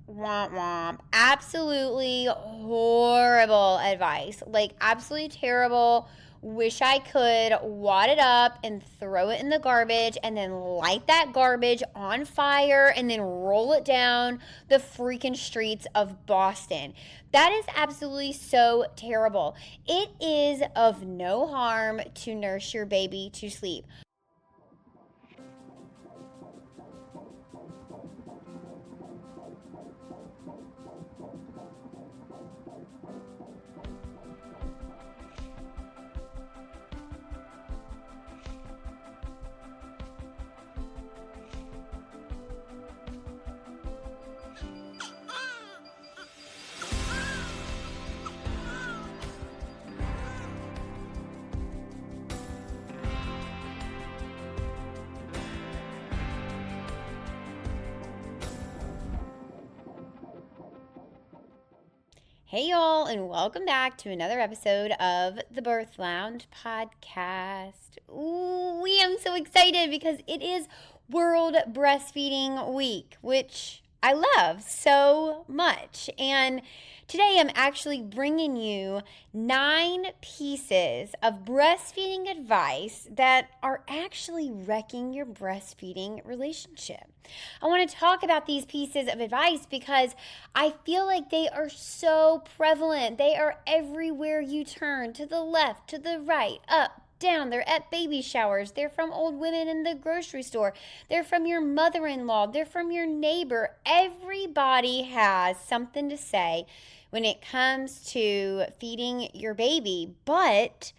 Womp womp. Absolutely horrible advice. Like, absolutely terrible. Wish I could wad it up and throw it in the garbage and then light that garbage on fire and then roll it down the freaking streets of Boston. That is absolutely so terrible. It is of no harm to nurse your baby to sleep. Hey, y'all, and welcome back to another episode of the Birth Lounge podcast. Ooh, we am so excited because it is World Breastfeeding Week, which I love so much. And today I'm actually bringing you 9 pieces of breastfeeding advice that are actually wrecking your breastfeeding relationship. I want to talk about these pieces of advice because I feel like they are so prevalent. They are everywhere you turn, to the left, to the right, up, down. They're at baby showers. They're from old women in the grocery store. They're from your mother-in-law. They're from your neighbor. Everybody has something to say when it comes to feeding your baby, but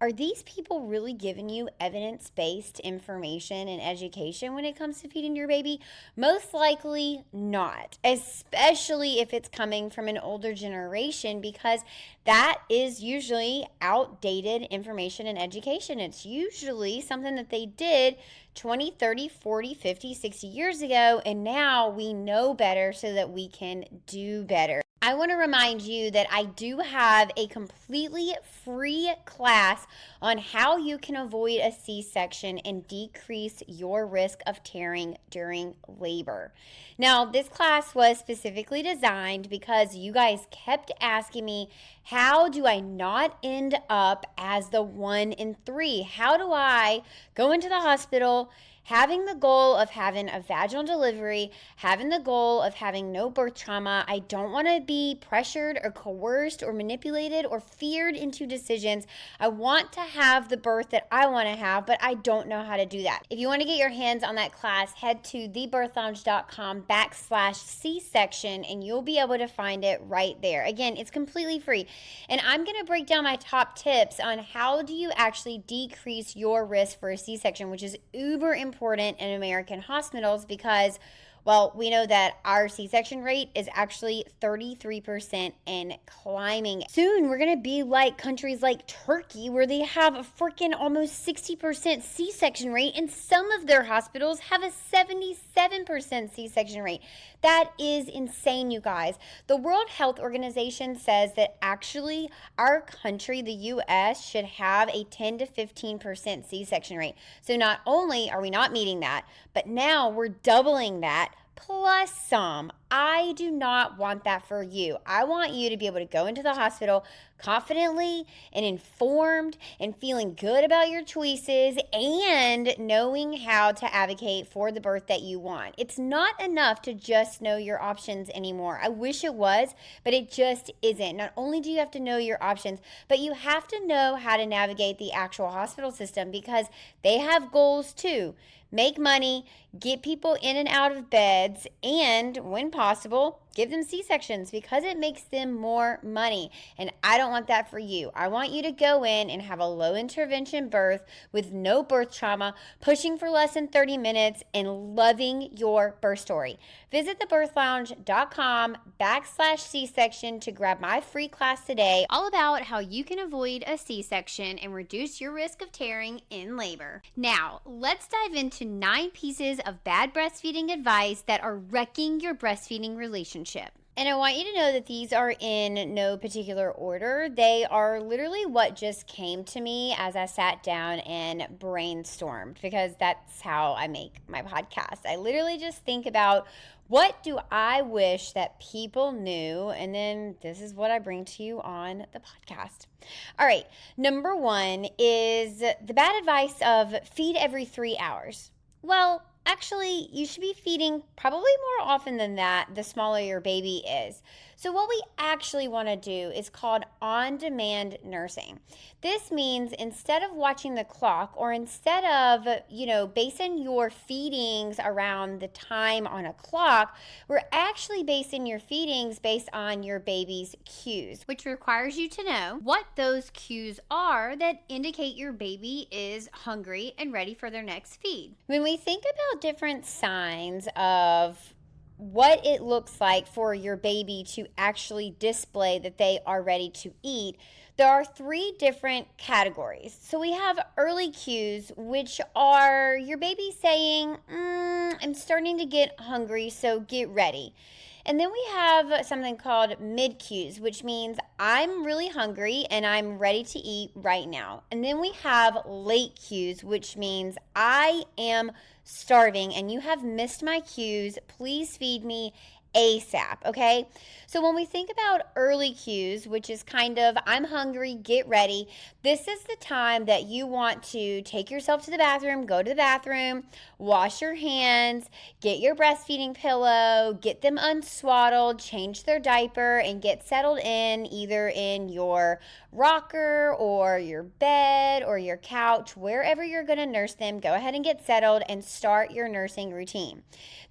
are these people really giving you evidence-based information and education when it comes to feeding your baby? Most likely not, especially if it's coming from an older generation, because that is usually outdated information and education. It's usually something that they did 20, 30, 40, 50, 60 years ago, and now we know better so that we can do better. I want to remind you that I do have a completely free class on how you can avoid a C-section and decrease your risk of tearing during labor. Now, this class was specifically designed because you guys kept asking me, how do I not end up as the 1 in 3? How do I go into the hospital having the goal of having a vaginal delivery, having the goal of having no birth trauma? I don't want to be pressured or coerced or manipulated or feared into decisions. I want to have the birth that I want to have, but I don't know how to do that. If you want to get your hands on that class, head to thebirthlounge.com/C-section and you'll be able to find it right there. Again, it's completely free. And I'm going to break down my top tips on how do you actually decrease your risk for a C-section, which is uber important in American hospitals because, well, we know that our C-section rate is actually 33% and climbing. Soon, we're going to be like countries like Turkey, where they have a freaking almost 60% C-section rate, and some of their hospitals have a 77% C-section rate. That is insane, you guys. The World Health Organization says that actually our country, the U.S., should have a 10 to 15% C-section rate. So not only are we not meeting that, but now we're doubling that plus some. I do not want that for you. I want you to be able to go into the hospital confidently and informed and feeling good about your choices and knowing how to advocate for the birth that you want. It's not enough to just know your options anymore. I wish it was, but it just isn't. Not only do you have to know your options, but you have to know how to navigate the actual hospital system because they have goals too. Make money, get people in and out of beds, and when possible, give them C-sections because it makes them more money. And I don't want that for you. I want you to go in and have a low intervention birth with no birth trauma, pushing for less than 30 minutes, and loving your birth story. Visit thebirthlounge.com/C-section to grab my free class today, all about how you can avoid a C-section and reduce your risk of tearing in labor. Now, let's dive into 9 pieces of bad breastfeeding advice that are wrecking your breastfeeding relationship. And I want you to know that these are in no particular order. They are literally what just came to me as I sat down and brainstormed, because that's how I make my podcast. I literally just think about, what do I wish that people knew? And then this is what I bring to you on the podcast. All right. Number one is the bad advice of feed every 3 hours. Well, actually, you should be feeding probably more often than that, the smaller your baby is. So what we actually want to do is called on-demand nursing. This means instead of watching the clock, or instead of, basing your feedings around the time on a clock, we're actually basing your feedings based on your baby's cues, which requires you to know what those cues are that indicate your baby is hungry and ready for their next feed. When we think about different signs of what it looks like for your baby to actually display that they are ready to eat, there are 3 different categories. So we have early cues, which are your baby saying, I'm starting to get hungry, so get ready. And then we have something called mid cues, which means I'm really hungry and I'm ready to eat right now. And then we have late cues, which means I am starving and you have missed my cues. Please feed me ASAP, okay? So when we think about early cues, which is kind of, I'm hungry, get ready, this is the time that you want to take yourself to the bathroom, go to the bathroom, wash your hands, get your breastfeeding pillow, get them unswaddled, change their diaper, and get settled in either in your rocker or your bed or your couch, wherever you're going to nurse them. Go ahead and get settled and start your nursing routine.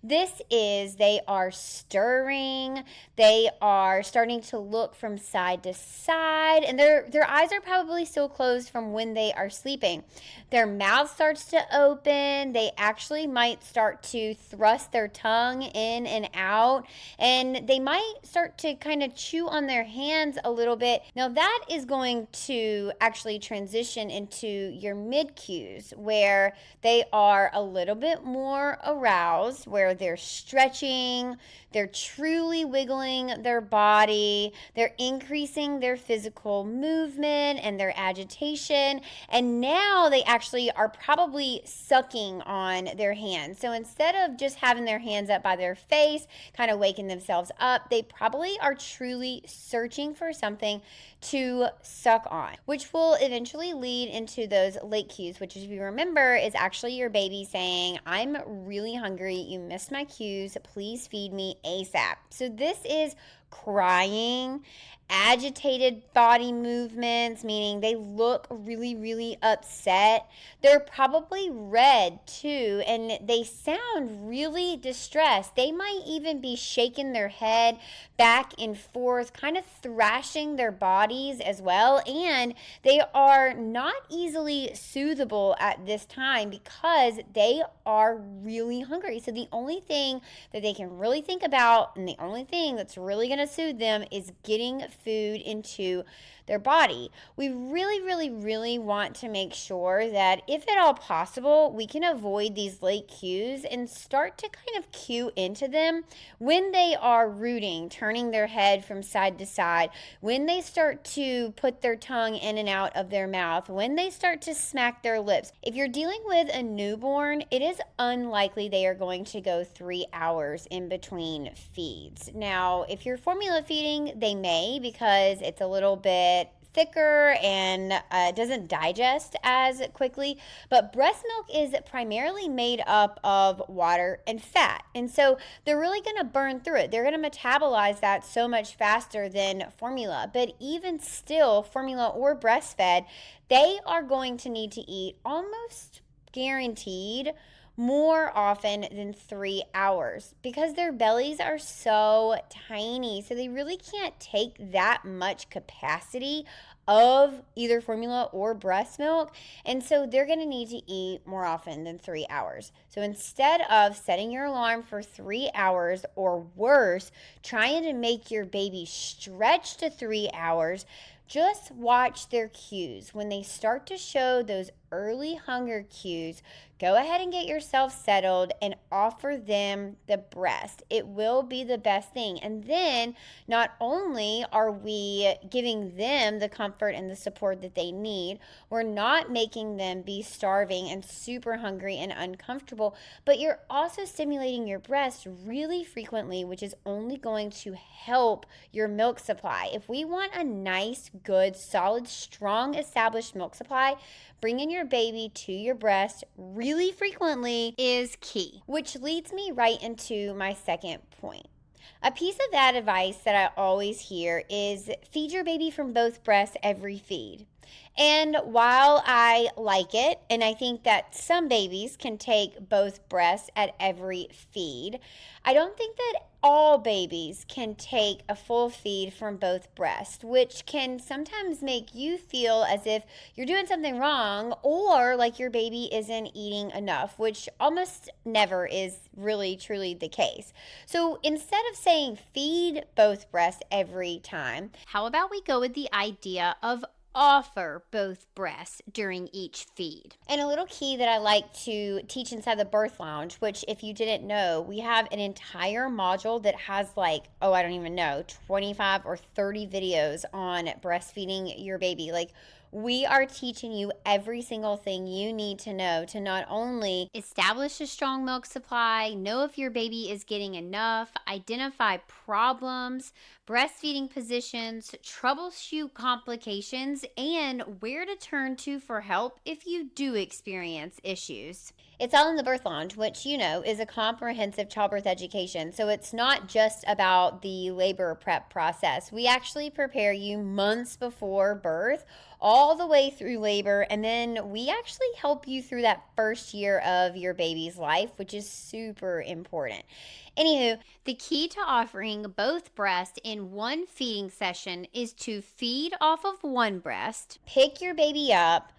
This is, they are stirring, they are starting to look from side to side, and their eyes are probably still closed from when they are sleeping. Their mouth starts to open, they actually might start to thrust their tongue in and out, and they might start to kind of chew on their hands a little bit. Now that is going to actually transition into your mid cues, where they are a little bit more aroused, where they're stretching, they're truly wiggling their body, they're increasing their physical movement and their agitation, and now they actually are probably sucking on their hands. So instead of just having their hands up by their face, kind of waking themselves up, they probably are truly searching for something to suck on, which will eventually lead into those late cues, which, if you remember, is actually your baby saying, I'm really hungry, you missed my cues, please feed me ASAP. So this is crying, agitated body movements, meaning they look really, really upset. They're probably red too, and they sound really distressed. They might even be shaking their head back and forth, kind of thrashing their bodies as well. And they are not easily soothable at this time because they are really hungry. So the only thing that they can really think about, and the only thing that's really going to soothe them, is getting food into their body. We really, really, really want to make sure that, if at all possible, we can avoid these late cues and start to kind of cue into them when they are rooting, turning their head from side to side, when they start to put their tongue in and out of their mouth, when they start to smack their lips. If you're dealing with a newborn, it is unlikely they are going to go 3 hours in between feeds. Now, if you're formula feeding, they may, because it's a little bit thicker and doesn't digest as quickly, but breast milk is primarily made up of water and fat, and so they're really going to burn through it. They're going to metabolize that so much faster than formula. But even still, formula or breastfed, they are going to need to eat almost guaranteed more often than 3 hours, because their bellies are so tiny. So they really can't take that much capacity of either formula or breast milk. And so they're going to need to eat more often than 3 hours. So instead of setting your alarm for 3 hours, or worse, trying to make your baby stretch to 3 hours, Just watch their cues. When they start to show those early hunger cues, go ahead and get yourself settled and offer them the breast. It will be the best thing. And then not only are we giving them the comfort and the support that they need, we're not making them be starving and super hungry and uncomfortable, but you're also stimulating your breast really frequently, which is only going to help your milk supply. If we want a nice, good, solid, strong, established milk supply, bringing your baby to your breast really frequently is key, which leads me right into my second point. A piece of that advice that I always hear is feed your baby from both breasts every feed. And while I like it, and I think that some babies can take both breasts at every feed, I don't think that all babies can take a full feed from both breasts, which can sometimes make you feel as if you're doing something wrong or like your baby isn't eating enough, which almost never is really truly the case. So instead of saying feed both breasts every time, how about we go with the idea of offer both breasts during each feed. And a little key that I like to teach inside the birth lounge, which if you didn't know, we have an entire module that has like, I don't even know, 25 or 30 videos on breastfeeding your baby. Like, we are teaching you every single thing you need to know to not only establish a strong milk supply, know if your baby is getting enough, identify problems, breastfeeding positions, troubleshoot complications, and where to turn to for help if you do experience issues. It's all in the birth lounge, which is a comprehensive childbirth education. So it's not just about the labor prep process. We actually prepare you months before birth, all the way through labor, and then we actually help you through that first year of your baby's life, which is super important. Anywho, the key to offering both breasts in one feeding session is to feed off of one breast, pick your baby up,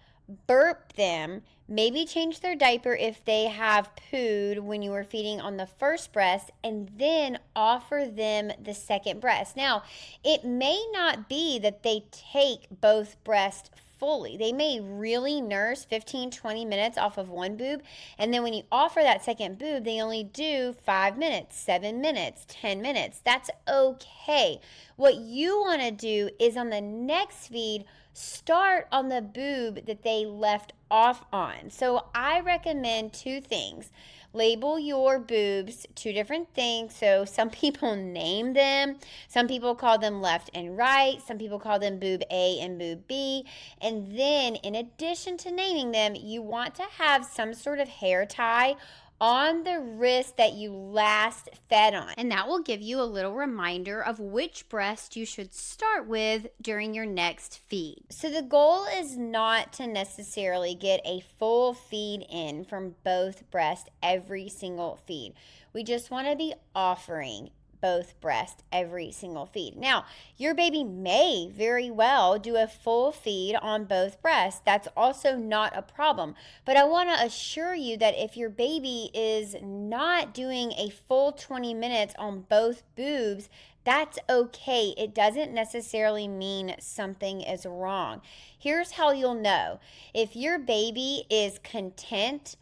burp them, maybe change their diaper if they have pooed when you were feeding on the first breast, and then offer them the second breast. Now, it may not be that they take both breasts fully. They may really nurse 15-20 minutes off of one boob, and then when you offer that second boob, they only do 5 minutes, 7 minutes, 10 minutes. That's okay. What you want to do is on the next feed, start on the boob that they left off on. So I recommend 2 things. Label your boobs 2 different things. So some people name them. Some people call them left and right. Some people call them boob A and boob B. And then in addition to naming them, you want to have some sort of hair tie on the wrist that you last fed on. And that will give you a little reminder of which breast you should start with during your next feed. So the goal is not to necessarily get a full feed in from both breasts every single feed. We just want to be offering both breasts every single feed. Now, your baby may very well do a full feed on both breasts. That's also not a problem. But I want to assure you that if your baby is not doing a full 20 minutes on both boobs, that's okay. It doesn't necessarily mean something is wrong. Here's how you'll know. If your baby is content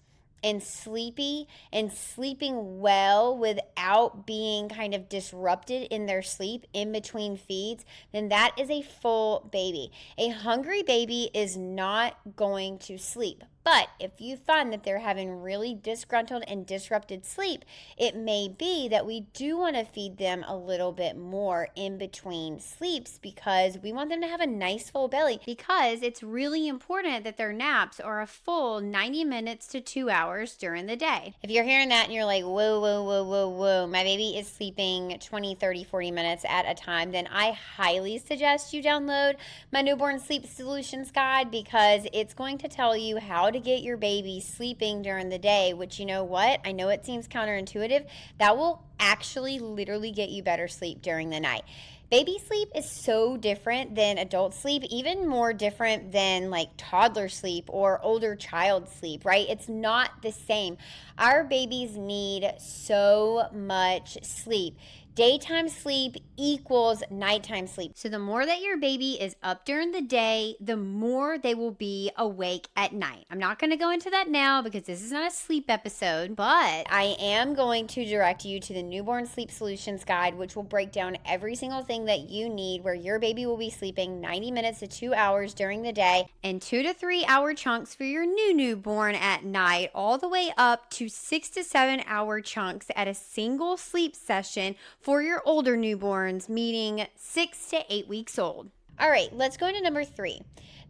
and sleepy and sleeping well without being kind of disrupted in their sleep in between feeds, then that is a full baby. A hungry baby is not going to sleep. But if you find that they're having really disgruntled and disrupted sleep, it may be that we do want to feed them a little bit more in between sleeps because we want them to have a nice full belly, because it's really important that their naps are a full 90 minutes to 2 hours during the day. If you're hearing that and you're like, whoa, my baby is sleeping 20, 30, 40 minutes at a time, then I highly suggest you download my Newborn Sleep Solutions Guide, because it's going to tell you how to get your baby sleeping during the day, which, you know what? I know it seems counterintuitive. That will actually literally get you better sleep during the night. Baby sleep is so different than adult sleep, even more different than like toddler sleep or older child sleep, right? It's not the same. Our babies need so much sleep. Daytime sleep equals nighttime sleep. So the more that your baby is up during the day, the more they will be awake at night. I'm not going to go into that now because this is not a sleep episode, but I am going to direct you to the Newborn Sleep Solutions Guide, which will break down every single thing that you need, where your baby will be sleeping 90 minutes to 2 hours during the day and 2 to 3 hour chunks for your newborn at night, all the way up to 6 to 7 hour chunks at a single sleep session for your older newborns, meaning 6 to 8 weeks old. All right, let's go into number 3.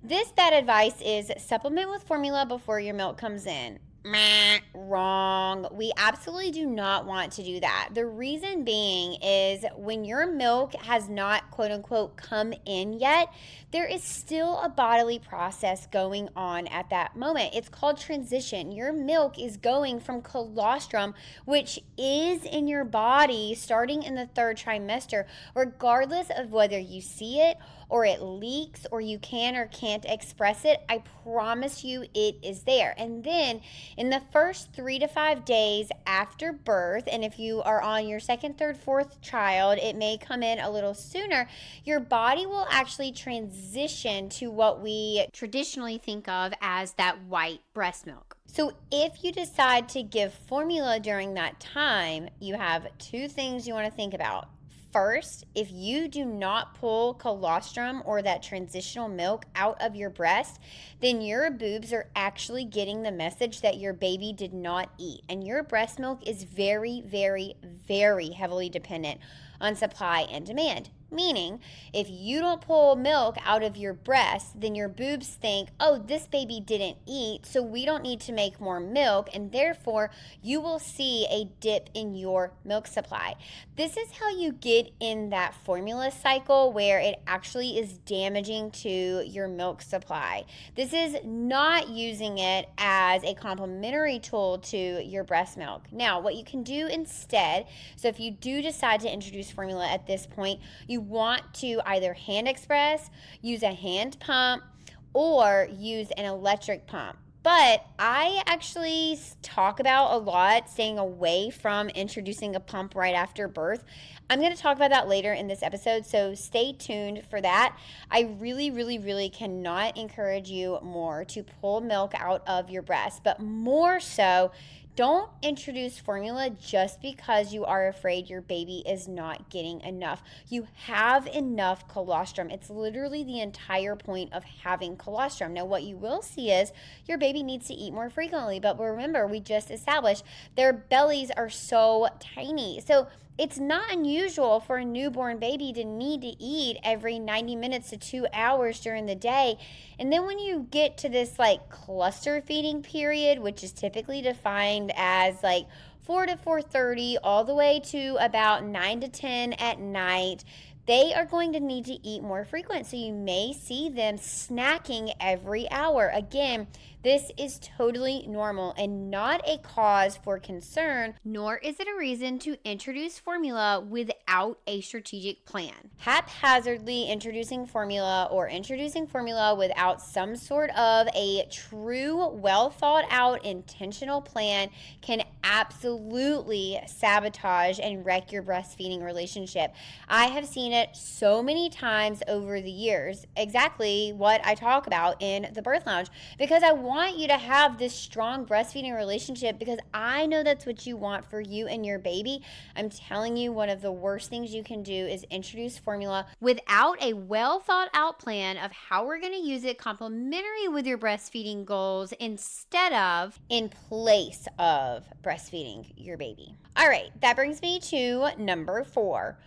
This bad advice is supplement with formula before your milk comes in. Wrong. We absolutely do not want to do that. The reason being is when your milk has not quote unquote come in yet, there is still a bodily process going on at that moment. It's called transition. Your milk is going from colostrum, which is in your body starting in the 3rd trimester, regardless of whether you see it or it leaks or you can or can't express it. I promise you it is there. And then in the first 3 to 5 days after birth, and if you are on your 2nd, 3rd, 4th child, it may come in a little sooner, your body will actually transition to what we traditionally think of as that white breast milk. So if you decide to give formula during that time, you have 2 things you want to think about. First, if you do not pull colostrum or that transitional milk out of your breast, then your boobs are actually getting the message that your baby did not eat. And your breast milk is very, very, very heavily dependent on supply and demand. Meaning, if you don't pull milk out of your breast, then your boobs think, oh, this baby didn't eat, so we don't need to make more milk, and therefore you will see a dip in your milk supply. This is how you get in that formula cycle where it actually is damaging to your milk supply. This is not using it as a complementary tool to your breast milk. Now, what you can do instead, so if you do decide to introduce formula at this point, you want to either hand express, use a hand pump, or use an electric pump. But I actually talk about a lot staying away from introducing a pump right after birth. I'm going to talk about that later in this episode, so stay tuned for that. I really, really, really cannot encourage you more to pull milk out of your breast, but more so, don't introduce formula just because you are afraid your baby is not getting enough. You have enough colostrum. It's literally the entire point of having colostrum. Now, what you will see is your baby needs to eat more frequently, but remember, we just established their bellies are so tiny. So it's not unusual for a newborn baby to need to eat every 90 minutes to 2 hours during the day. And then when you get to this like cluster feeding period, which is typically defined as like 4 to 4:30 all the way to about 9 to 10 at night, they are going to need to eat more frequent. So you may see them snacking every hour. Again, this is totally normal and not a cause for concern, nor is it a reason to introduce formula without a strategic plan. Haphazardly introducing formula or introducing formula without some sort of a true, well thought out, intentional plan can absolutely sabotage and wreck your breastfeeding relationship. I have seen it so many times over the years, exactly what I talk about in the Birth Lounge, because I want you to have this strong breastfeeding relationship because I know that's what you want for you and your baby. I'm telling you, one of the worst things you can do is introduce formula without a well thought out plan of how we're going to use it complementary with your breastfeeding goals instead of in place of breastfeeding your baby. All right, that brings me to number 4.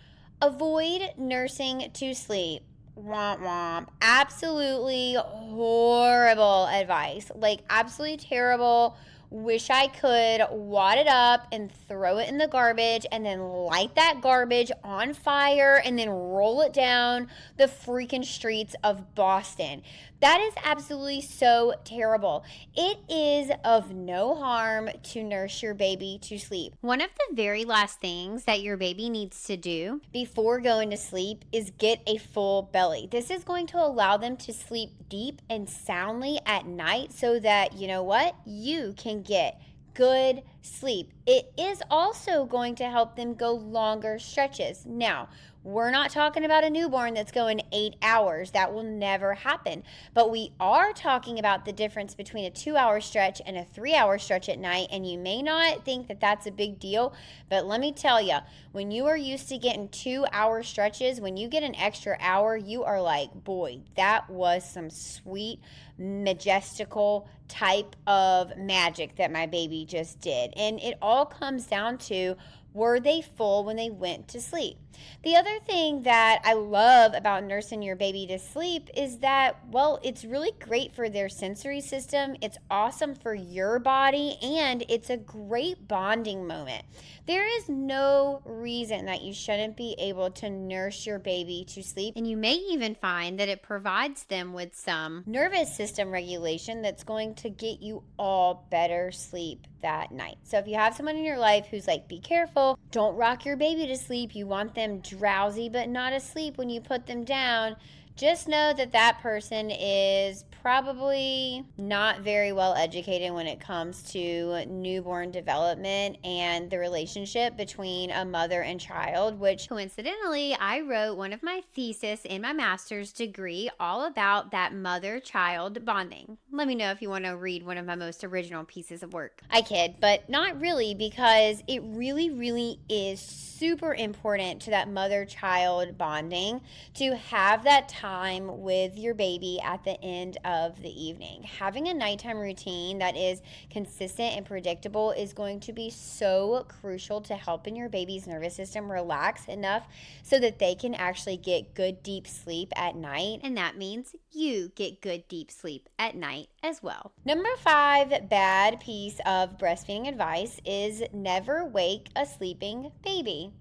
Avoid nursing to sleep. Womp womp. Absolutely horrible advice. Like, absolutely terrible. Wish I could wad it up and throw it in the garbage and then light that garbage on fire and then roll it down the freaking streets of Boston. That is absolutely so terrible. It is of no harm to nurse your baby to sleep. One of the very last things that your baby needs to do before going to sleep is get a full belly. This is going to allow them to sleep deep and soundly at night so that, you know what, you can get good sleep. It is also going to help them go longer stretches. Now, we're not talking about a newborn that's going 8 hours. That will never happen. But we are talking about the difference between a 2-hour stretch and a 3-hour stretch at night. And you may not think that that's a big deal, but let me tell you, when you are used to getting 2-hour stretches, when you get an extra hour, you are like, boy, that was some sweet, majestical type of magic that my baby just did. And it all comes down to, were they full when they went to sleep? The other thing that I love about nursing your baby to sleep is that, well, it's really great for their sensory system. It's awesome for your body, and it's a great bonding moment. There is no reason that you shouldn't be able to nurse your baby to sleep. And you may even find that it provides them with some nervous system regulation that's going to get you all better sleep that night. So if you have someone in your life who's like, be careful, don't rock your baby to sleep, you want them drowsy but not asleep when you put them down, just know that that person is probably not very well educated when it comes to newborn development and the relationship between a mother and child, which coincidentally, I wrote one of my thesis in my master's degree all about that mother-child bonding. Let me know if you want to read one of my most original pieces of work. I kid, but not really, because it really, really is super important to that mother-child bonding to have that time with your baby at the end of the evening. Having a nighttime routine that is consistent and predictable is going to be so crucial to helping your baby's nervous system relax enough so that they can actually get good deep sleep at night. And that means you get good deep sleep at night as well. Number 5 bad piece of breastfeeding advice is never wake a sleeping baby.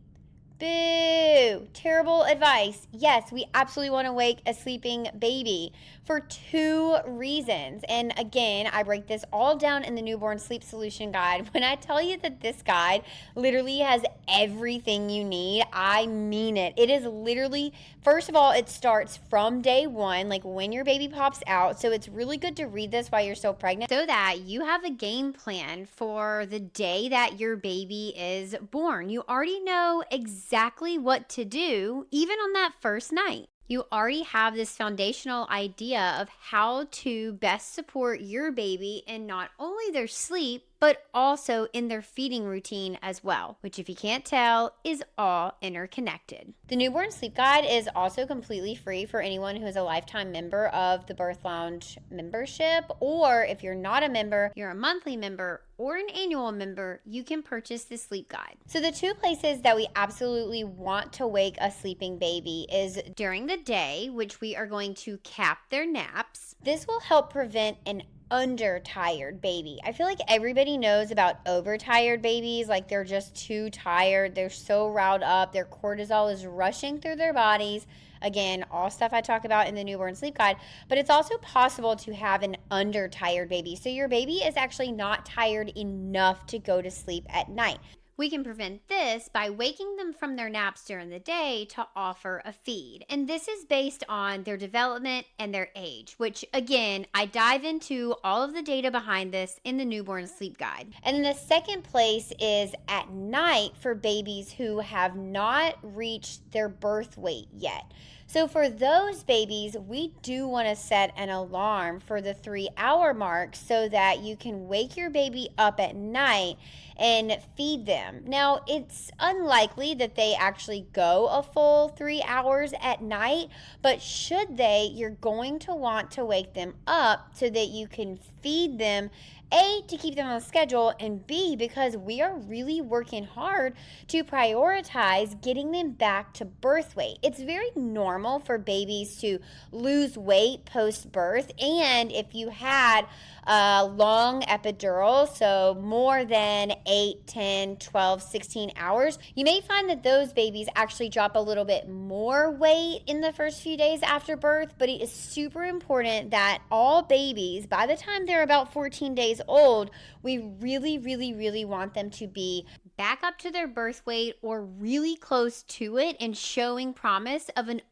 Boo! Terrible advice. Yes, we absolutely want to wake a sleeping baby for 2 reasons. And again, I break this all down in the Newborn Sleep Solution Guide. When I tell you that this guide literally has everything you need, I mean it. It is literally, first of all, it starts from day 1, like when your baby pops out. So it's really good to read this while you're still pregnant so that you have a game plan for the day that your baby is born. You already know exactly what to do, even on that first night. You already have this foundational idea of how to best support your baby in not only their sleep, but also in their feeding routine as well, which, if you can't tell, is all interconnected. The Newborn Sleep Guide is also completely free for anyone who is a lifetime member of the Birth Lounge membership, or if you're not a member, you're a monthly member or an annual member, you can purchase the sleep guide. So the 2 places that we absolutely want to wake a sleeping baby is during the day, which we are going to cap their naps. This will help prevent an undertired baby. I feel like everybody knows about overtired babies, like they're just too tired, they're so riled up, their cortisol is rushing through their bodies. Again, all stuff I talk about in the Newborn Sleep Guide, but it's also possible to have an undertired baby. So your baby is actually not tired enough to go to sleep at night. We can prevent this by waking them from their naps during the day to offer a feed. And this is based on their development and their age, which again, I dive into all of the data behind this in the Newborn Sleep Guide. And then the second place is at night for babies who have not reached their birth weight yet. So for those babies, we do want to set an alarm for the 3-hour mark so that you can wake your baby up at night and feed them. Now, it's unlikely that they actually go a full 3 hours at night, but should they, you're going to want to wake them up so that you can feed them, A, to keep them on schedule, and B, because we are really working hard to prioritize getting them back to birth weight. It's very normal for babies to lose weight post-birth, and if you had a long epidural, so more than 8, 10, 12, 16 hours, you may find that those babies actually drop a little bit more weight in the first few days after birth, but it is super important that all babies, by the time they're about 14 days old, we really, really, really want them to be back up to their birth weight or really close to it and showing promise of an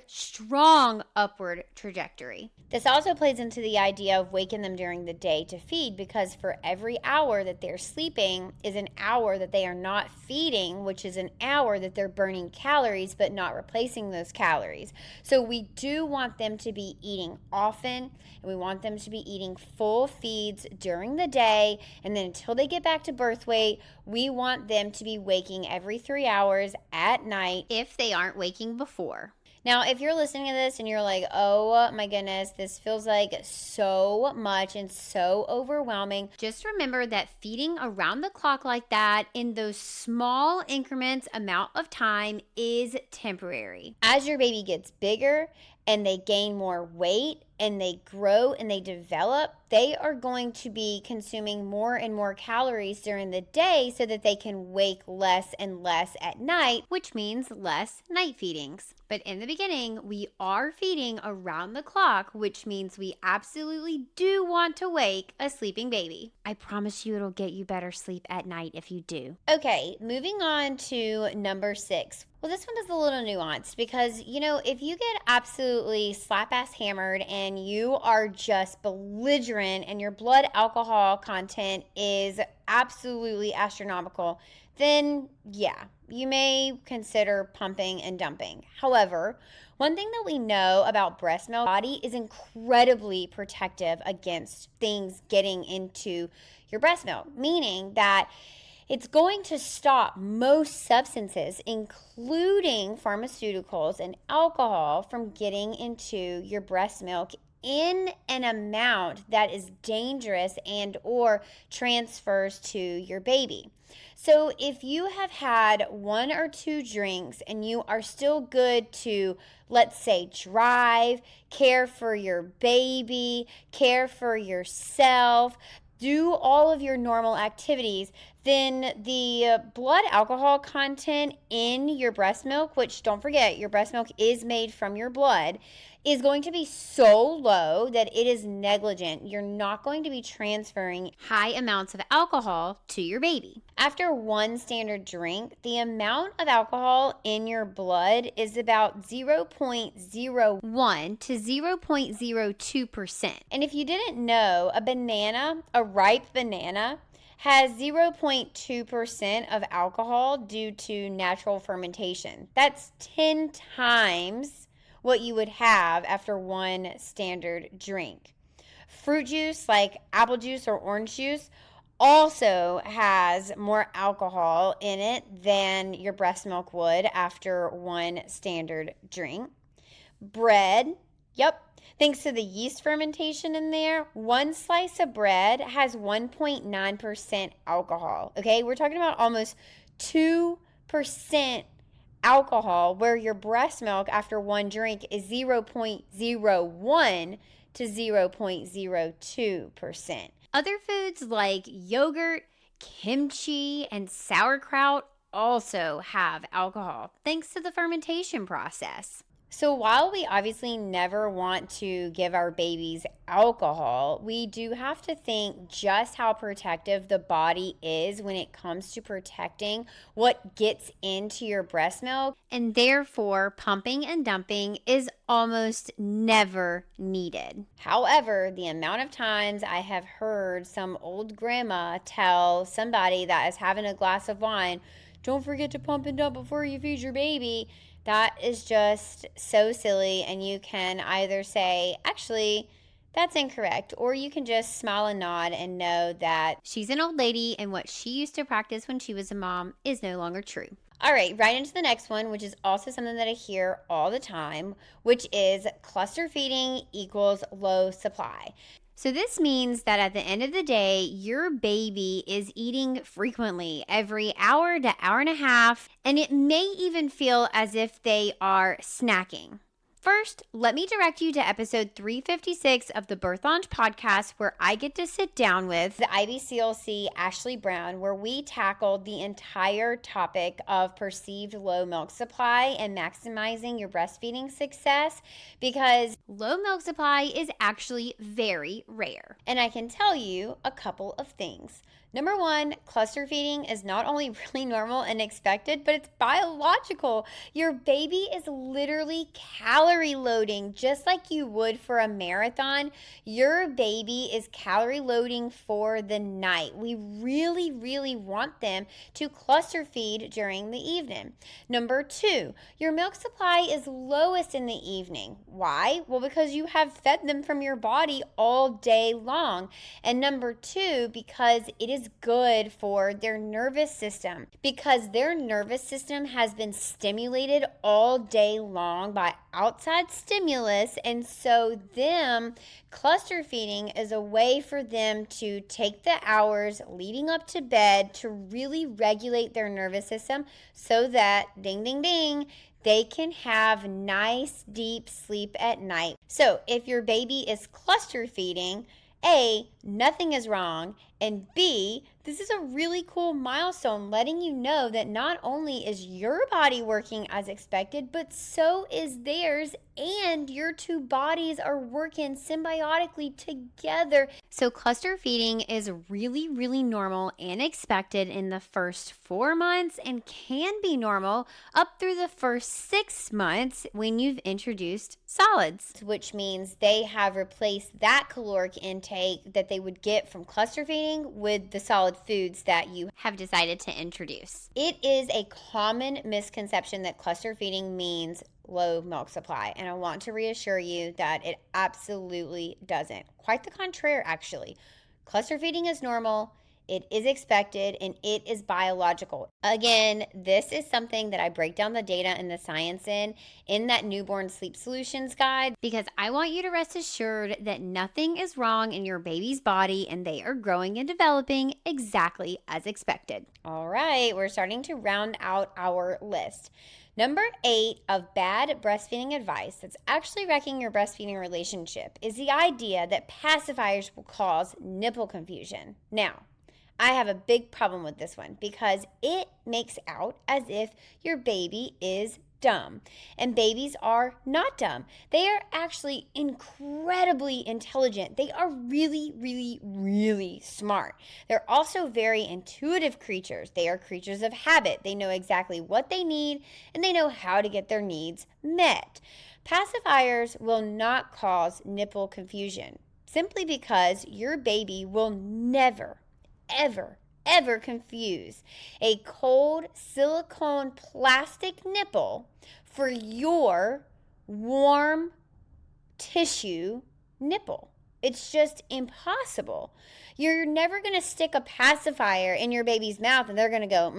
strong upward trajectory. This also plays into the idea of waking them during the day to feed, because for every hour that they're sleeping is an hour that they are not feeding, which is an hour that they're burning calories but not replacing those calories. So we do want them to be eating often, and we want them to be eating full feeds during the day, and then until they get back to birth weight, we want them to be waking every 3 hours at night if they aren't waking before. Now, if you're listening to this and you're like, oh my goodness, this feels like so much and so overwhelming, just remember that feeding around the clock like that in those small increments amount of time is temporary. As your baby gets bigger and they gain more weight and they grow and they develop, they are going to be consuming more and more calories during the day so that they can wake less and less at night, which means less night feedings. But in the beginning, we are feeding around the clock, which means we absolutely do want to wake a sleeping baby. I promise you it'll get you better sleep at night if you do. Okay, moving on to number 6. Well, this one is a little nuanced because, if you get absolutely slap-ass hammered and you are just belligerent and your blood alcohol content is absolutely astronomical, then yeah, you may consider pumping and dumping. However, one thing that we know about breast milk, the body is incredibly protective against things getting into your breast milk, meaning that it's going to stop most substances, including pharmaceuticals and alcohol, from getting into your breast milk in an amount that is dangerous and or transfers to your baby. So if you have had 1 or 2 drinks and you are still good to, let's say, drive, care for your baby, care for yourself, do all of your normal activities, then the blood alcohol content in your breast milk, which don't forget, your breast milk is made from your blood, is going to be so low that it is negligent. You're not going to be transferring high amounts of alcohol to your baby. After 1 standard drink, the amount of alcohol in your blood is about 0.01 to 0.02%. And if you didn't know, a ripe banana, has 0.2% of alcohol due to natural fermentation. That's 10 times what you would have after 1 standard drink. Fruit juice like apple juice or orange juice also has more alcohol in it than your breast milk would after 1 standard drink. Bread, thanks to the yeast fermentation in there, 1 slice of bread has 1.9% alcohol. Okay, we're talking about almost 2% alcohol, where your breast milk after 1 drink is 0.01 to 0.02%. Other foods like yogurt, kimchi, and sauerkraut also have alcohol, thanks to the fermentation process. So while we obviously never want to give our babies alcohol, we do have to think just how protective the body is when it comes to protecting what gets into your breast milk, and therefore pumping and dumping is almost never needed. However, the amount of times I have heard some old grandma tell somebody that is having a glass of wine, don't forget to pump and dump before you feed your baby, that is just so silly, and you can either say, actually, that's incorrect, or you can just smile and nod and know that she's an old lady and what she used to practice when she was a mom is no longer true. All right, right into the next one, which is also something that I hear all the time, which is cluster feeding equals low supply. So this means that at the end of the day, your baby is eating frequently, every hour to hour and a half, and it may even feel as if they are snacking. First, let me direct you to episode 356 of the Birth Lounge podcast, where I get to sit down with the IBCLC Ashley Brown, where we tackled the entire topic of perceived low milk supply and maximizing your breastfeeding success, because low milk supply is actually very rare. And I can tell you a couple of things. Number one, cluster feeding is not only really normal and expected, but it's biological. Your baby is literally calorie loading just like you would for a marathon. Your baby is calorie loading for the night. We really, really want them to cluster feed during the evening. Number two, your milk supply is lowest in the evening. Why? Well, because you have fed them from your body all day long. And number two, because it is good for their nervous system, because their nervous system has been stimulated all day long by outside stimulus. And so them cluster feeding is a way for them to take the hours leading up to bed to really regulate their nervous system so that, ding, ding, ding, they can have nice, deep sleep at night. So if your baby is cluster feeding, A, nothing is wrong, and B, this is a really cool milestone letting you know that not only is your body working as expected, but so is theirs, and your two bodies are working symbiotically together. So cluster feeding is really, really normal and expected in the first 4 months and can be normal up through the first 6 months when you've introduced solids, which means they have replaced that caloric intake that they would get from cluster feeding with the solid foods that you have decided to introduce. It is a common misconception that cluster feeding means low milk supply, and I want to reassure you that it absolutely doesn't. Quite the contrary, actually. Cluster feeding is normal, it is expected, and it is biological. Again, this is something that I break down the data and the science in that newborn sleep solutions guide, because I want you to rest assured that nothing is wrong in your baby's body and they are growing and developing exactly as expected. All right, we're starting to round out our list. Number 8 of bad breastfeeding advice that's actually wrecking your breastfeeding relationship is the idea that pacifiers will cause nipple confusion. Now, I have a big problem with this one because it makes out as if your baby is dumb. And babies are not dumb. They are actually incredibly intelligent. They are really, really, really smart. They're also very intuitive creatures. They are creatures of habit. They know exactly what they need and they know how to get their needs met. Pacifiers will not cause nipple confusion simply because your baby will never ever confuse a cold silicone plastic nipple for your warm tissue nipple. It's just impossible. You're never going to stick a pacifier in your baby's mouth and they're going to go,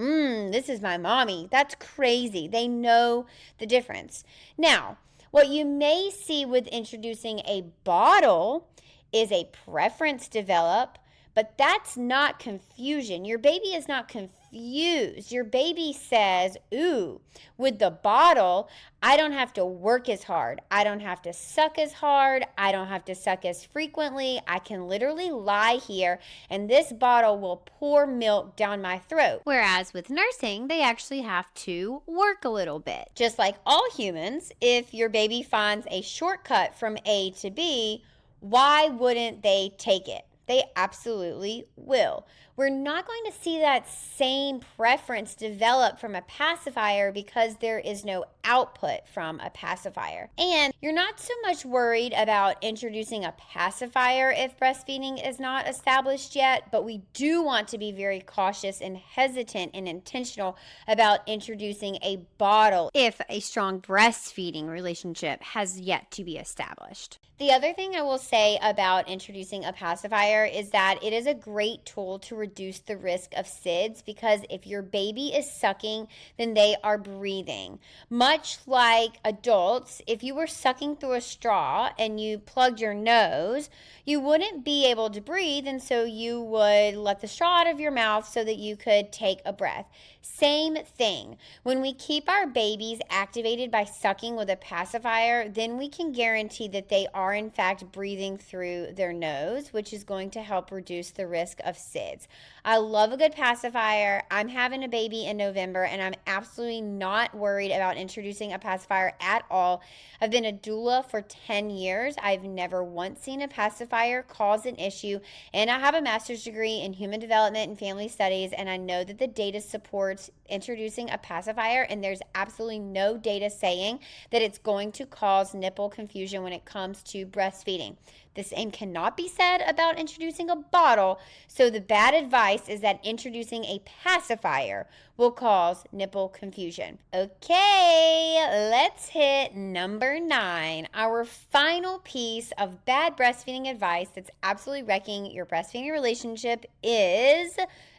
this is my mommy. That's crazy. They know the difference. Now, what you may see with introducing a bottle is a preference develop, but that's not confusion. Your baby is not confused. Your baby says, ooh, with the bottle, I don't have to work as hard. I don't have to suck as hard. I don't have to suck as frequently. I can literally lie here and this bottle will pour milk down my throat. Whereas with nursing, they actually have to work a little bit. Just like all humans, if your baby finds a shortcut from A to B, why wouldn't they take it? They absolutely will. We're not going to see that same preference develop from a pacifier because there is no output from a pacifier. And you're not so much worried about introducing a pacifier if breastfeeding is not established yet, but we do want to be very cautious and hesitant and intentional about introducing a bottle if a strong breastfeeding relationship has yet to be established. The other thing I will say about introducing a pacifier is that it is a great tool to reduce the risk of SIDS, because if your baby is sucking, then they are breathing. Much like adults, if you were sucking through a straw and you plugged your nose, you wouldn't be able to breathe, and so you would let the straw out of your mouth so that you could take a breath. Same thing. When we keep our babies activated by sucking with a pacifier, then we can guarantee that they are in fact breathing through their nose, which is going to help reduce the risk of SIDS. I love a good pacifier. I'm having a baby in November, and I'm absolutely not worried about introducing a pacifier at all. I've been a doula for 10 years. I've never once seen a pacifier cause an issue, and I have a master's degree in human development and family studies, and I know that the data supports introducing a pacifier, and there's absolutely no data saying that it's going to cause nipple confusion when it comes to breastfeeding. The same cannot be said about introducing a bottle, so the bad advice is that introducing a pacifier will cause nipple confusion. Okay, let's hit number 9. Our final piece of bad breastfeeding advice that's absolutely wrecking your breastfeeding relationship is,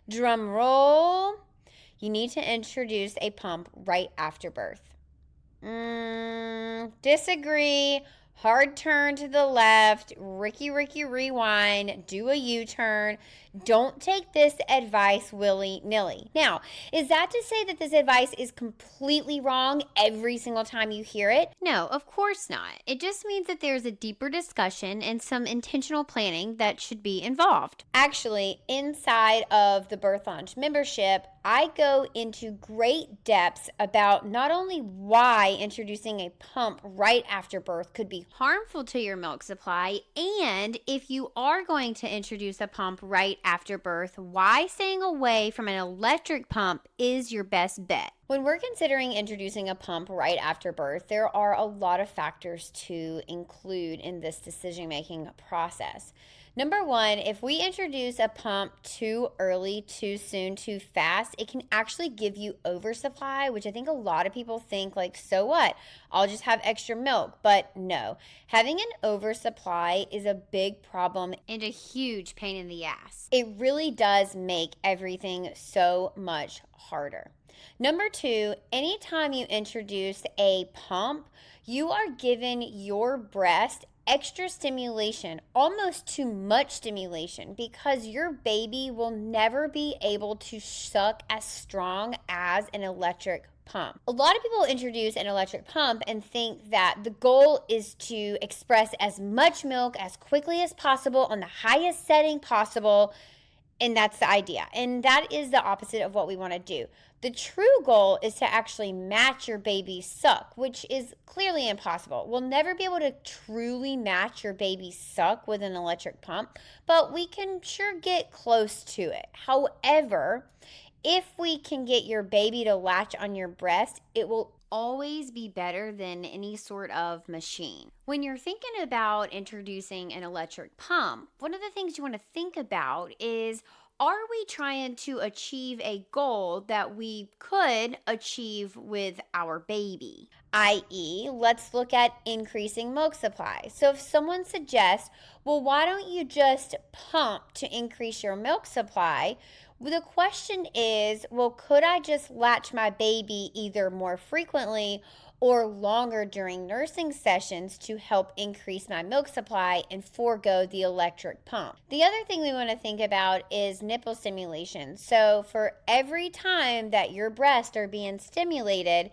drum roll, you need to introduce a pump right after birth. Disagree. Hard turn to the left. Ricky rewind. Do a U-turn. Don't take this advice willy-nilly. Now, is that to say that this advice is completely wrong every single time you hear it? No, of course not. It just means that there's a deeper discussion and some intentional planning that should be involved. Actually, inside of the Birth Lounge membership, I go into great depths about not only why introducing a pump right after birth could be harmful to your milk supply, and if you are going to introduce a pump right after birth, why staying away from an electric pump is your best bet. When we're considering introducing a pump right after birth, there are a lot of factors to include in this decision-making process. Number 1, if we introduce a pump too early, too soon, too fast, it can actually give you oversupply, which I think a lot of people think like, so what? I'll just have extra milk. But no, having an oversupply is a big problem and a huge pain in the ass. It really does make everything so much harder. Number 2, anytime you introduce a pump, you are giving your breast extra stimulation, almost too much stimulation, because your baby will never be able to suck as strong as an electric pump. A lot of people introduce an electric pump and think that the goal is to express as much milk as quickly as possible on the highest setting possible. And that's the idea. And that is the opposite of what we want to do. The true goal is to actually match your baby's suck, which is clearly impossible. We'll never be able to truly match your baby's suck with an electric pump, but we can sure get close to it. However, if we can get your baby to latch on your breast, it will always be better than any sort of machine. When you're thinking about introducing an electric pump, one of the things you want to think about is, are we trying to achieve a goal that we could achieve with our baby? I.e., let's look at increasing milk supply. So if someone suggests, well, why don't you just pump to increase your milk supply? Well, the question is, well, could I just latch my baby either more frequently or longer during nursing sessions to help increase my milk supply and forego the electric pump? The other thing we want to think about is nipple stimulation. So for every time that your breasts are being stimulated,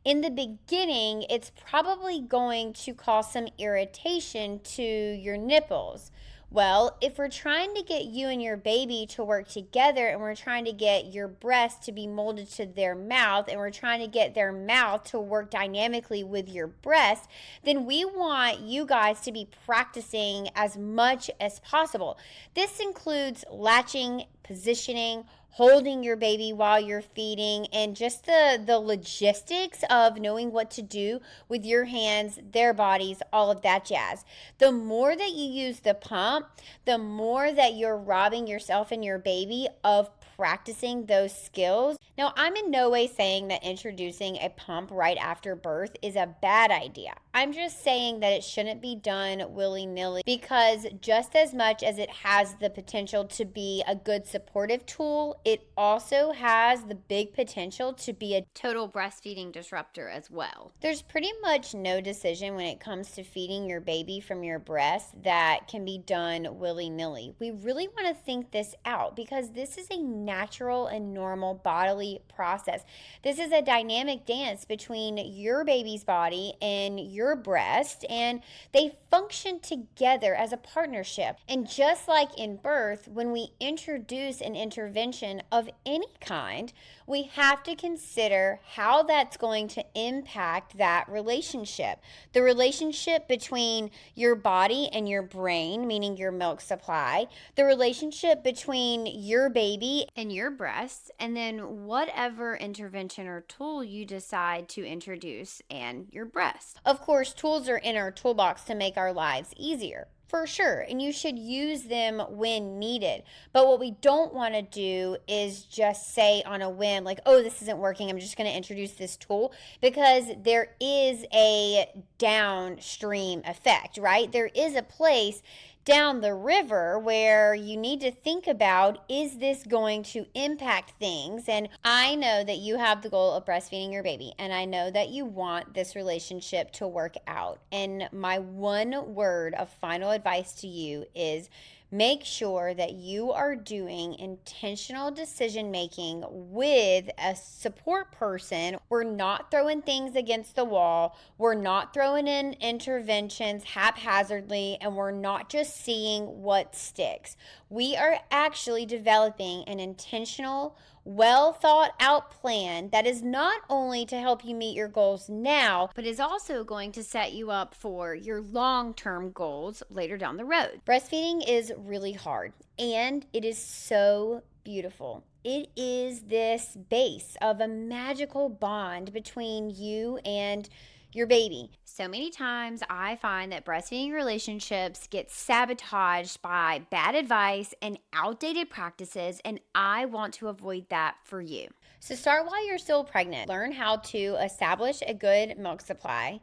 in the beginning, it's probably going to cause some irritation to your nipples. Well, if we're trying to get you and your baby to work together, and we're trying to get your breast to be molded to their mouth, and we're trying to get their mouth to work dynamically with your breast, then we want you guys to be practicing as much as possible. This includes latching, positioning, holding your baby while you're feeding, and just the logistics of knowing what to do with your hands, their bodies, all of that jazz. The more that you use the pump, the more that you're robbing yourself and your baby of practicing those skills. Now, I'm in no way saying that introducing a pump right after birth is a bad idea. I'm just saying that it shouldn't be done willy-nilly, because just as much as it has the potential to be a good supportive tool, it also has the big potential to be a total breastfeeding disruptor as well. There's pretty much no decision when it comes to feeding your baby from your breast that can be done willy-nilly. We really want to think this out, because this is a natural and normal bodily process. This is a dynamic dance between your baby's body and your breast, and they function together as a partnership. And just like in birth, when we introduce an intervention of any kind, we have to consider how that's going to impact that relationship. The relationship between your body and your brain, meaning your milk supply, the relationship between your baby and your breasts, and then whatever intervention or tool you decide to introduce and your breast. Of course, tools are in our toolbox to make our lives easier. For sure, and you should use them when needed. But what we don't want to do is just say on a whim, like, oh, this isn't working, I'm just going to introduce this tool, because there is a downstream effect, right? There is a place down the river where you need to think about, is this going to impact things? And I know that you have the goal of breastfeeding your baby, and I know that you want this relationship to work out. And my one word of final advice to you is make sure that you are doing intentional decision making with a support person. We're not throwing things against the wall. We're not throwing in interventions haphazardly, and we're not just seeing what sticks. We are actually developing an intentional, well thought out plan that is not only to help you meet your goals now, but is also going to set you up for your long-term goals later down the road. Breastfeeding is really hard, and it is so beautiful. It is this base of a magical bond between you and your baby. So many times I find that breastfeeding relationships get sabotaged by bad advice and outdated practices, and I want to avoid that for you. So start while you're still pregnant. Learn how to establish a good milk supply,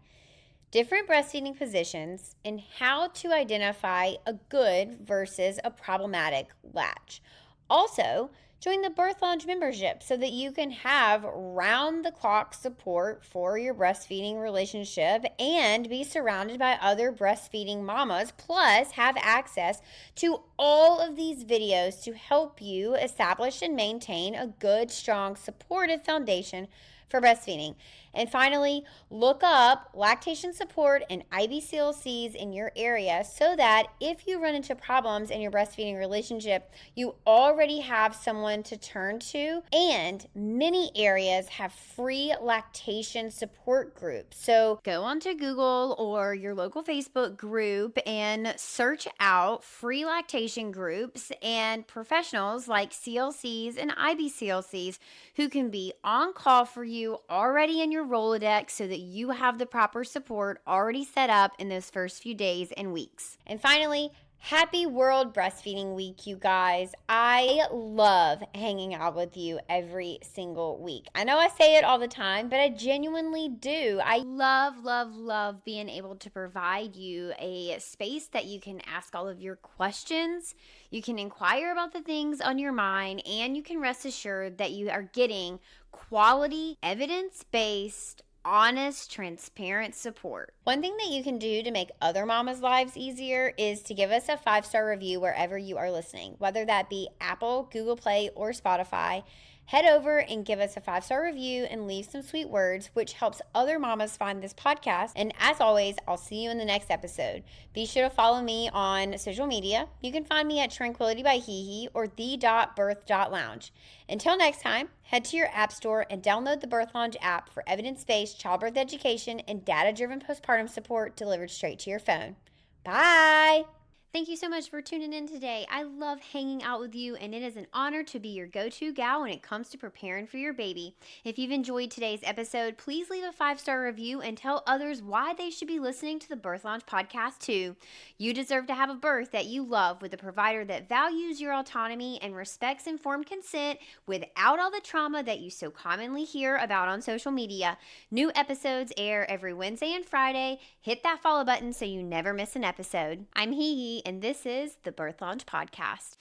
different breastfeeding positions, and how to identify a good versus a problematic latch. Also, join the Birth Lounge membership so that you can have round-the-clock support for your breastfeeding relationship and be surrounded by other breastfeeding mamas, plus have access to all of these videos to help you establish and maintain a good, strong, supportive foundation for breastfeeding. And finally, look up lactation support and IBCLCs in your area so that if you run into problems in your breastfeeding relationship, you already have someone to turn to. And many areas have free lactation support groups. So go onto Google or your local Facebook group and search out free lactation groups and professionals like CLCs and IBCLCs who can be on call for you already in your Rolodex so that you have the proper support already set up in those first few days and weeks. And finally, happy World Breastfeeding Week, you guys. I love hanging out with you every single week. I know I say it all the time, but I genuinely do. I love being able to provide you a space that you can ask all of your questions. You can inquire about the things on your mind, and you can rest assured that you are getting quality, evidence-based, honest, transparent support. One thing that you can do to make other mamas' lives easier is to give us a 5-star review wherever you are listening, whether that be Apple, Google Play, or Spotify. Head over and give us a 5-star review and leave some sweet words, which helps other mamas find this podcast. And as always, I'll see you in the next episode. Be sure to follow me on social media. You can find me at Tranquility by HeHe or the.birth.lounge. Until next time, head to your app store and download the Birth Lounge app for evidence-based childbirth education and data-driven postpartum support delivered straight to your phone. Bye! Thank you so much for tuning in today. I love hanging out with you, and it is an honor to be your go-to gal when it comes to preparing for your baby. If you've enjoyed today's episode, please leave a 5-star review and tell others why they should be listening to the Birth Lounge podcast too. You deserve to have a birth that you love with a provider that values your autonomy and respects informed consent without all the trauma that you so commonly hear about on social media. New episodes air every Wednesday and Friday. Hit that follow button so you never miss an episode. I'm HeHe, and this is the Birth Lounge Podcast.